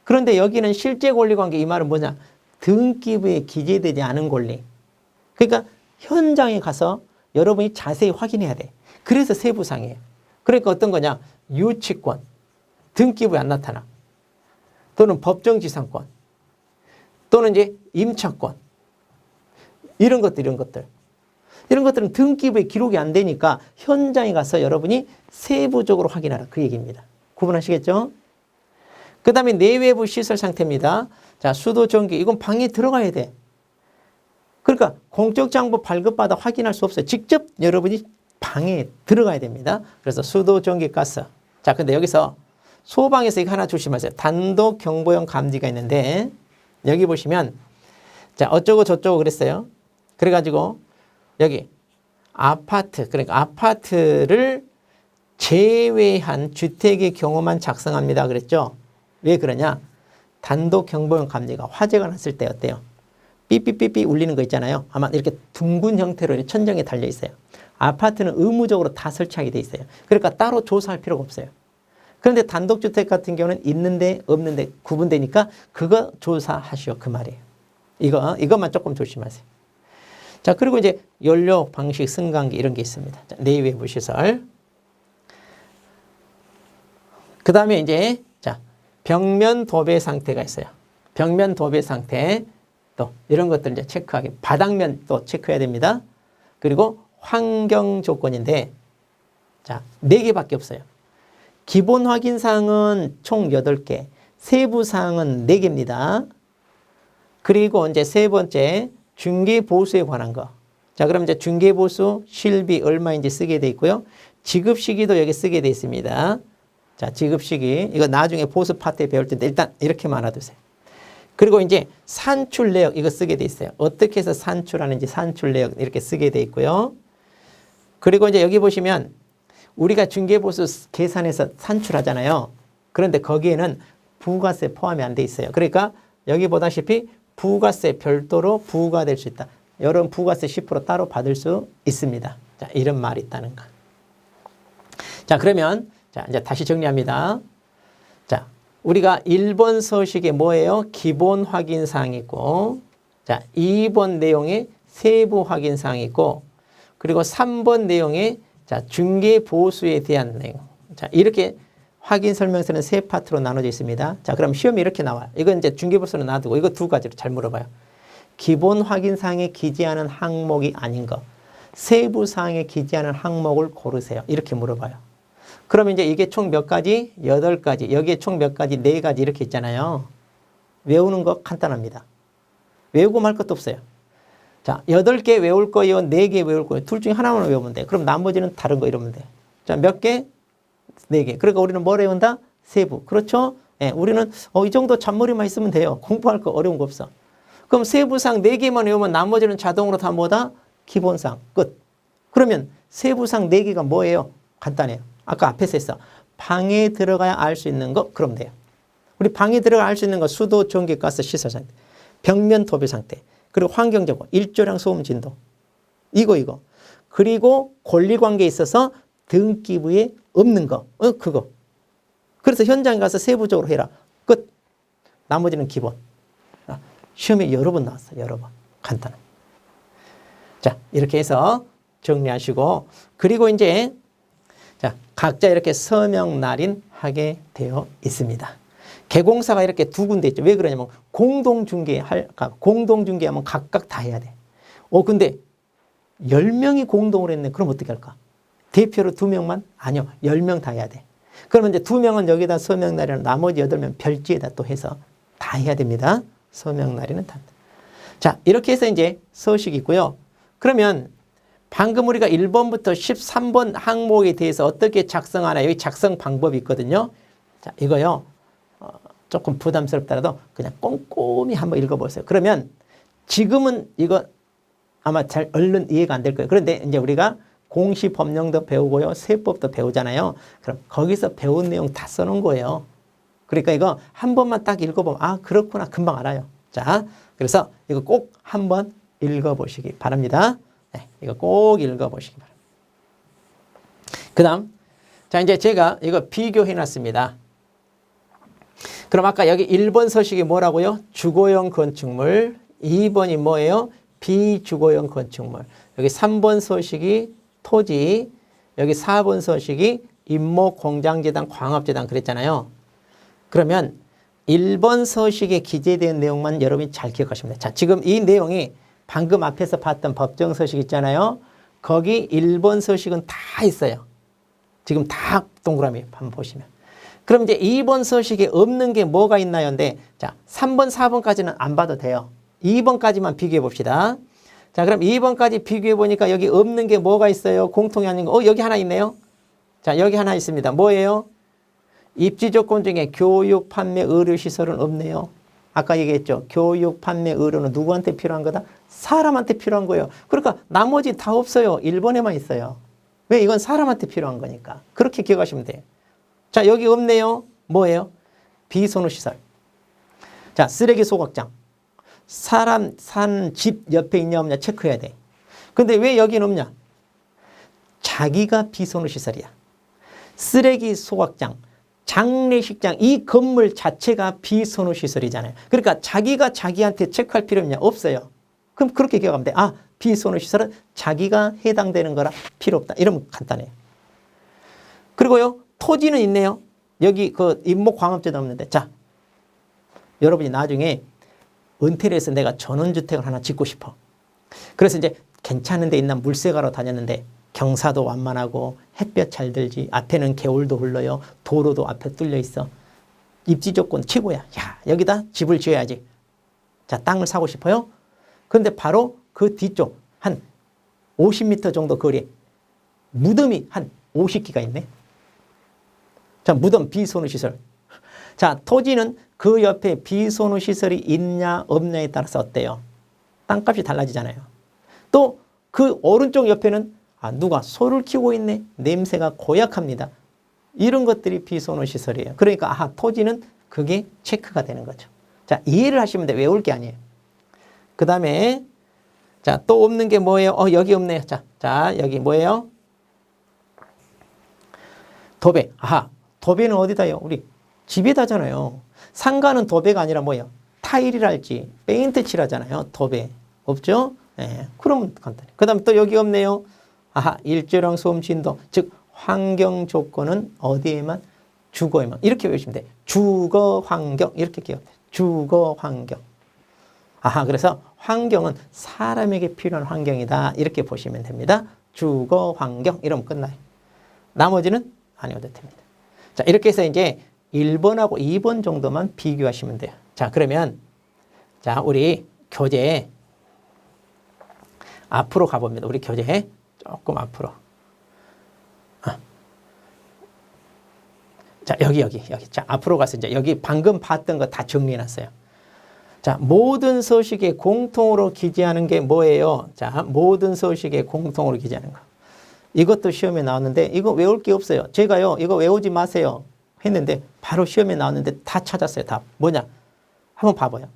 그런데 여기는 실제 권리관계 이 말은 뭐냐? 등기부에 기재되지 않은 권리. 그러니까 현장에 가서 여러분이 자세히 확인해야 돼. 그래서 세부상이에요. 그러니까 어떤 거냐? 유치권, 등기부에 안 나타나. 또는 법정지상권, 또는 이제 임차권. 이런 것들. 이런 것들은 등기부에 기록이 안 되니까 현장에 가서 여러분이 세부적으로 확인하라. 그 얘기입니다. 구분하시겠죠? 그 다음에 내외부 시설 상태입니다. 자, 수도, 전기. 이건 방에 들어가야 돼. 그러니까 공적 장부 발급받아 확인할 수 없어요. 직접 여러분이 방에 들어가야 됩니다. 그래서 수도, 전기, 가스. 자, 근데 여기서 소방에서 이거 하나 조심하세요. 단독 경보용 감지가 있는데 여기 보시면 자, 어쩌고 저쩌고 그랬어요. 그래가지고 여기 아파트, 그러니까 아파트를 제외한 주택의 경우만 작성합니다. 그랬죠? 왜 그러냐? 단독 경보용 감지가 화재가 났을 때 어때요? 삐삐삐삐 울리는 거 있잖아요. 아마 이렇게 둥근 형태로 천정에 달려 있어요. 아파트는 의무적으로 다 설치하게 돼 있어요. 그러니까 따로 조사할 필요가 없어요. 그런데 단독주택 같은 경우는 있는데 없는데 구분되니까 그거 조사하시오. 그 말이에요. 이것만 조금 조심하세요. 자, 그리고 이제 연료, 방식, 승강기 이런 게 있습니다. 자, 내외부 시설. 그 다음에 이제 자, 벽면 도배 상태가 있어요. 벽면 도배 상태 또 이런 것들 이제 체크하기. 바닥면 또 체크해야 됩니다. 그리고 환경 조건인데 자, 4개밖에 없어요. 기본 확인 사항은 총 8개, 세부 사항은 4개입니다. 그리고 이제 세 번째 중개 보수에 관한 거. 자, 그럼 이제 중개 보수 실비 얼마인지 쓰게 돼 있고요. 지급 시기도 여기 쓰게 돼 있습니다. 자, 지급 시기. 이거 나중에 보수 파트에 배울 텐데 일단 이렇게만 알아두세요. 그리고 이제 산출 내역 이거 쓰게 돼 있어요. 어떻게 해서 산출하는지 산출 내역 이렇게 쓰게 돼 있고요. 그리고 이제 여기 보시면 우리가 중개 보수 계산해서 산출하잖아요. 그런데 거기에는 부가세 포함이 안 돼 있어요. 그러니까 여기 보다시피 부가세 별도로 부과될 수 있다. 이런 부가세 10% 따로 받을 수 있습니다. 자, 이런 말이 있다는 거. 자, 그러면 자, 이제 다시 정리합니다. 자, 우리가 1번 서식에 뭐예요? 기본 확인 사항이 있고, 자, 2번 내용에 세부 확인 사항이 있고, 그리고 3번 내용에 자, 중개 보수에 대한 내용. 자, 이렇게 확인 설명서는 세 파트로 나눠져 있습니다. 자, 그럼 시험이 이렇게 나와요. 이건 이제 중개 보수는 놔두고 이거 두 가지로 잘 물어봐요. 기본 확인 사항에 기재하는 항목이 아닌 거, 세부 사항에 기재하는 항목을 고르세요. 이렇게 물어봐요. 그러면 이제 이게 총 몇 가지? 8가지. 여기에 총 몇 가지? 4가지 이렇게 있잖아요. 외우는 거 간단합니다. 외우고 말 것도 없어요. 자, 8개 외울 거예요? 4개 외울 거예요? 둘 중에 하나만 외우면 돼. 그럼 나머지는 다른 거 이러면 돼. 자, 몇 개? 4개. 그러니까 우리는 뭘 외운다? 세부. 그렇죠? 예, 우리는 이 정도 잔머리만 있으면 돼요. 공부할 거 어려운 거 없어. 그럼 세부상 4개만 외우면 나머지는 자동으로 다 뭐다? 기본상. 끝. 그러면 세부상 4개가 뭐예요? 간단해요. 아까 앞에서 했어. 방에 들어가야 알 수 있는 거? 그럼 돼요. 우리 방에 들어가 알 수 있는 거 수도, 전기, 가스, 시설 상태, 벽면 토배 상태, 그리고 환경정보, 일조량, 소음, 진도. 이거. 그리고 권리관계에 있어서 등기부에 없는 거. 그거. 그래서 현장에 가서 세부적으로 해라. 끝. 나머지는 기본. 시험에 여러 번 나왔어. 여러 번. 간단해. 자, 이렇게 해서 정리하시고, 그리고 이제 자, 각자 이렇게 서명 날인 하게 되어 있습니다. 개공사가 이렇게 두 군데 있죠. 왜 그러냐면 공동중개하면 각각 다 해야 돼. 근데 10명이 공동으로 했네. 그럼 어떻게 할까? 대표로 2명만? 아니요. 10명 다 해야 돼. 그러면 이제 2명은 여기다 서명 날이랑 나머지 8명 별지에다 또 해서 다 해야 됩니다. 서명 날이는 다. 자, 이렇게 해서 이제 서식이 있고요. 그러면 방금 우리가 1번부터 13번 항목에 대해서 어떻게 작성하나 여기 작성 방법이 있거든요. 자, 이거요. 조금 부담스럽더라도 그냥 꼼꼼히 한번 읽어보세요. 그러면 지금은 이거 아마 잘 얼른 이해가 안 될 거예요. 그런데 이제 우리가 공시 법령도 배우고요. 세법도 배우잖아요. 그럼 거기서 배운 내용 다 써놓은 거예요. 그러니까 이거 한 번만 딱 읽어보면 그렇구나 금방 알아요. 자, 그래서 이거 꼭 한번 읽어보시기 바랍니다. 네, 이거 꼭 읽어보시기 바랍니다. 그 다음, 자, 이제 제가 이거 비교해 놨습니다. 그럼 아까 여기 1번 서식이 뭐라고요? 주거용 건축물. 2번이 뭐예요? 비주거용 건축물. 여기 3번 서식이 토지. 여기 4번 서식이 임목, 공장재단, 광업재단 그랬잖아요. 그러면 1번 서식에 기재된 내용만 여러분이 잘 기억하시면 돼요. 자, 지금 이 내용이 방금 앞에서 봤던 법정 서식 있잖아요. 거기 1번 서식은 다 있어요. 지금 다 동그라미 한번 보시면. 그럼 이제 2번 서식에 없는 게 뭐가 있나요? 근데 자, 3번, 4번까지는 안 봐도 돼요. 2번까지만 비교해 봅시다. 자, 그럼 2번까지 비교해 보니까 여기 없는 게 뭐가 있어요? 공통이 아닌 거. 여기 하나 있네요. 자, 여기 하나 있습니다. 뭐예요? 입지 조건 중에 교육, 판매, 의료 시설은 없네요. 아까 얘기했죠. 교육, 판매, 의료는 누구한테 필요한 거다? 사람한테 필요한 거예요. 그러니까 나머지 다 없어요. 1번에만 있어요. 왜? 이건 사람한테 필요한 거니까. 그렇게 기억하시면 돼요. 자, 여기 없네요. 뭐예요? 비선호시설. 자, 쓰레기 소각장. 사람 산 집 옆에 있냐 없냐 체크해야 돼. 근데 왜 여기는 없냐? 자기가 비선호시설이야. 쓰레기 소각장, 장례식장, 이 건물 자체가 비선호시설이잖아요. 그러니까 자기가 자기한테 체크할 필요 없냐? 없어요. 그럼 그렇게 기억하면 돼. 비선호시설은 자기가 해당되는 거라 필요 없다. 이러면 간단해요. 그리고요, 토지는 있네요. 여기 그 임목광업재단 없는데. 자, 여러분이 나중에 은퇴를 해서 내가 전원주택을 하나 짓고 싶어. 그래서 이제 괜찮은 데 있나 물색하러 다녔는데 경사도 완만하고 햇볕 잘 들지, 앞에는 개울도 흘러요, 도로도 앞에 뚫려 있어. 입지 조건 최고야. 야, 여기다 집을 지어야지. 자, 땅을 사고 싶어요. 그런데 바로 그 뒤쪽 한 50m 정도 거리에 무덤이 한 50기가 있네. 자, 무덤 비선호시설. 자, 토지는 그 옆에 비선호시설이 있냐 없냐에 따라서 어때요? 땅값이 달라지잖아요. 또 그 오른쪽 옆에는 누가 소를 키우고 있네. 냄새가 고약합니다. 이런 것들이 비선호시설이에요. 그러니까 토지는 그게 체크가 되는 거죠. 자, 이해를 하시면 돼. 외울 게 아니에요. 그 다음에 자, 또 없는 게 뭐예요? 여기 없네요. 자, 여기 뭐예요? 도배. 아하, 도배는 어디다요? 우리 집에다잖아요. 상가는 도배가 아니라 뭐예요? 타일이랄지 페인트 칠하잖아요. 도배. 없죠? 예, 그러면 간단해. 그 다음 또 여기 없네요. 아하, 일조량, 소음, 진동. 즉, 환경 조건은 어디에만? 주거에만. 이렇게 외우시면 돼. 주거, 환경. 이렇게 기억해. 주거, 환경. 아하, 그래서 환경은 사람에게 필요한 환경이다. 이렇게 보시면 됩니다. 주거, 환경. 이러면 끝나요. 나머지는 안 외워도 됩니다. 자, 이렇게 해서 이제 1번하고 2번 정도만 비교하시면 돼요. 자, 그러면 자, 우리 교재 앞으로 가봅니다. 우리 교재 조금 앞으로. 자, 여기. 자, 앞으로 가서 이제 여기 방금 봤던 거 다 정리해 놨어요. 자, 모든 서식에 공통으로 기재하는 게 뭐예요? 자, 모든 서식에 공통으로 기재하는 거. 이것도 시험에 나왔는데 이거 외울 게 없어요. 제가요, 이거 외우지 마세요 했는데 바로 시험에 나왔는데 다 찾았어요. 답. 뭐냐? 한번 봐봐요.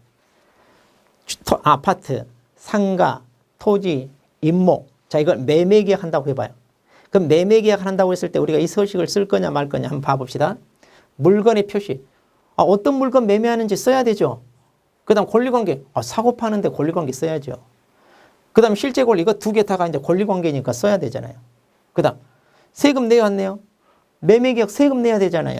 아파트, 상가, 토지, 임목. 자, 이걸 매매계약 한다고 해봐요. 그럼 매매계약 한다고 했을 때 우리가 이 서식을 쓸 거냐 말 거냐 한번 봐봅시다. 물건의 표시. 어떤 물건 매매하는지 써야 되죠. 그 다음 권리관계. 사고 파는데 권리관계 써야죠. 그 다음 실제 권리. 이거 두 개 다가 이제 권리관계니까 써야 되잖아요. 그 다음 세금 내야 안 내요? 매매계약 세금 내야 되잖아요.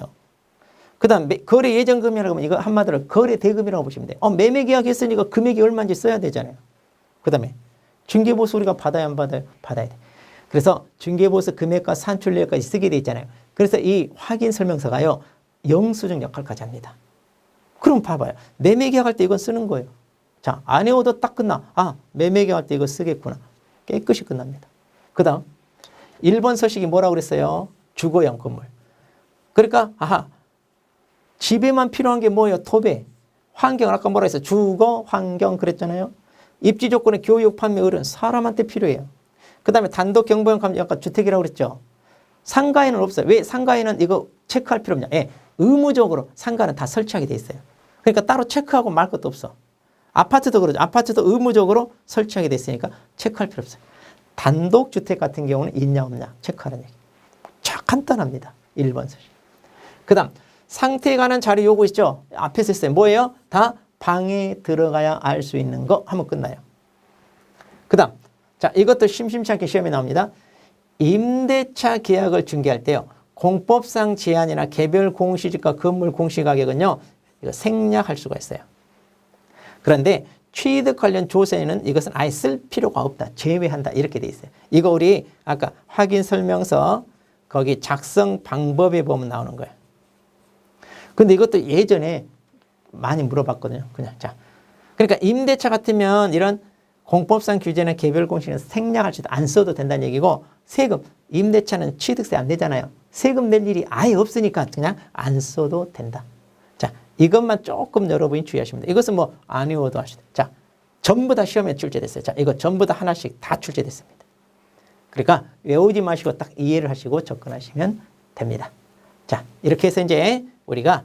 그 다음 거래 예정금이라고 하면 이거 한마디로 거래 대금이라고 보시면 돼요. 매매계약 했으니까 금액이 얼마인지 써야 되잖아요. 그 다음에 중개보수 우리가 받아야 안 받아요? 받아야 돼. 그래서 중개보수 금액과 산출료까지 쓰게 돼 있잖아요. 그래서 이 확인 설명서가요, 영수증 역할까지 합니다. 그럼 봐봐요. 매매계약할 때 이건 쓰는 거예요. 자, 안 외워도 딱 끝나. 매매계약할 때 이거 쓰겠구나. 깨끗이 끝납니다. 그 다음 1번 서식이 뭐라고 그랬어요? 주거용 건물. 그러니까 집에만 필요한 게 뭐예요? 토배. 환경을 아까 뭐라 했어요? 주거, 환경 그랬잖아요. 입지 조건의 교육, 판매, 어른. 사람한테 필요해요. 그 다음에 단독 경보용 약간 주택이라고 그랬죠. 상가에는 없어요. 왜 상가에는 이거 체크할 필요 없냐? 의무적으로 상가는 다 설치하게 돼 있어요. 그러니까 따로 체크하고 말 것도 없어. 아파트도 그러죠. 아파트도 의무적으로 설치하게 돼 있으니까 체크할 필요 없어요. 단독주택 같은 경우는 있냐 없냐 체크하는 얘기. 자, 간단합니다. 1번 서식. 그 다음 상태에 관한 자료 요구 있죠. 앞에서 했어요. 뭐예요? 다 방에 들어가야 알 수 있는 거 하면 끝나요. 그 다음 자, 이것도 심심치 않게 시험에 나옵니다. 임대차 계약을 중개할 때요, 공법상 제한이나 개별 공시지가 건물 공시가격은요, 이거 생략할 수가 있어요. 그런데 취득 관련 조세에는 이것은 아예 쓸 필요가 없다. 제외한다. 이렇게 돼 있어요. 이거 우리 아까 확인 설명서 거기 작성 방법에 보면 나오는 거예요. 근데 이것도 예전에 많이 물어봤거든요. 그냥 자, 그러니까 임대차 같으면 이런 공법상 규제나 개별 공시는 생략할 수도 안 써도 된다는 얘기고, 세금, 임대차는 취득세 안 내잖아요. 세금 낼 일이 아예 없으니까 그냥 안 써도 된다. 자, 이것만 조금 여러분이 주의하시면 돼요. 이것은 뭐 안 외워도 하시죠. 자, 전부 다 시험에 출제됐어요. 자, 이거 전부 다 하나씩 다 출제됐습니다. 그러니까 외우지 마시고 딱 이해를 하시고 접근하시면 됩니다. 자, 이렇게 해서 이제 우리가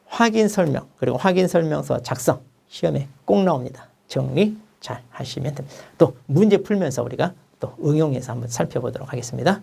확인 설명, 그리고 확인 설명서 작성, 시험에 꼭 나옵니다. 정리 잘 하시면 됩니다. 또 문제 풀면서 우리가 또 응용해서 한번 살펴보도록 하겠습니다.